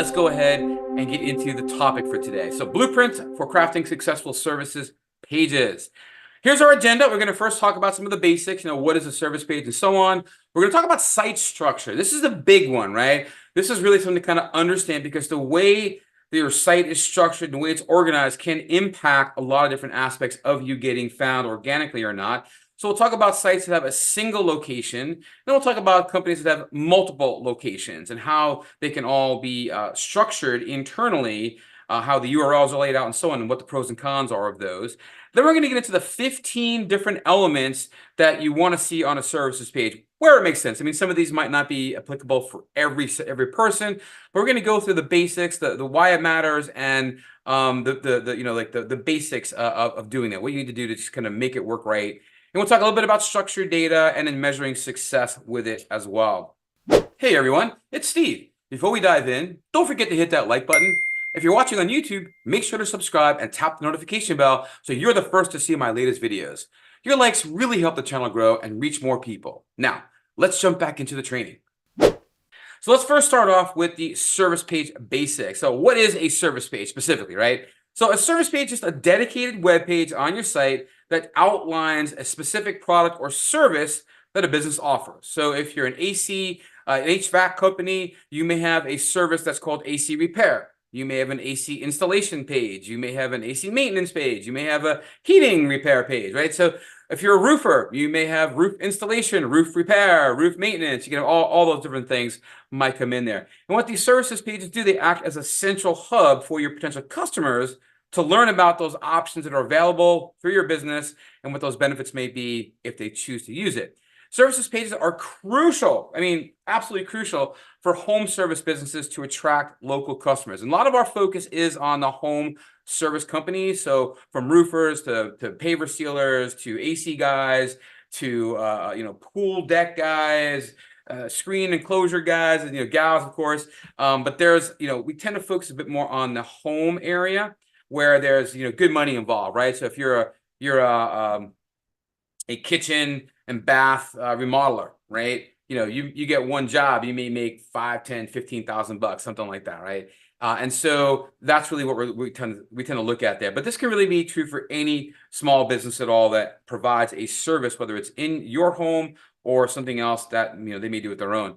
let's go ahead and get into the topic for today. So blueprint for crafting successful services pages. Here's our agenda. We're going to first talk about some of the basics, what is a service page and so on. We're going to talk about site structure. This is the big one, right? This is really something to kind of understand because the way that your site is structured and the way it's organized can impact a lot of different aspects of you getting found organically or not. So we'll talk about sites that have a single location. Then we'll talk about companies that have multiple locations and how they can all be structured internally, how the URLs are laid out and so on, and what the pros and cons are of those. Then we're going to get into the 15 different elements that you want to see on a services page where it makes sense. I mean, some of these might not be applicable for every person, but we're going to go through the basics, the why it matters, and the basics of doing that. What you need to do to just kind of make it work right. And we'll talk a little bit about structured data and then measuring success with it as well. Hey everyone, it's Steve. Before we dive in, don't forget to hit that like button. If you're watching on YouTube, make sure to subscribe and tap the notification bell so you're the first to see my latest videos. Your likes really help the channel grow and reach more people. Now, let's jump back into the training. So let's first start off with the service page basics. So what is a service page specifically, right? So a service page is a dedicated web page on your site that outlines a specific product or service that a business offers. So if you're an HVAC company, you may have a service that's called AC repair. You may have an AC installation page. You may have an AC maintenance page. You may have a heating repair page, right? So if you're a roofer, you may have roof installation, roof repair, roof maintenance. You can have all those different things might come in there. And what these services pages do, they act as a central hub for your potential customers to learn about those options that are available for your business and what those benefits may be if they choose to use it. Services pages are crucial, absolutely crucial for home service businesses to attract local customers. And a lot of our focus is on the home service companies. So from roofers to paver sealers to AC guys to pool deck guys, screen enclosure guys, and gals, of course. But there's we tend to focus a bit more on the home area where there's good money involved, right? So if you're a kitchen and bath remodeler, right? You get one job, you may make 5, 10, 15,000 bucks, something like that, right? And so that's really what we tend to look at there. But this can really be true for any small business at all that provides a service, whether it's in your home or something else that they may do with their own.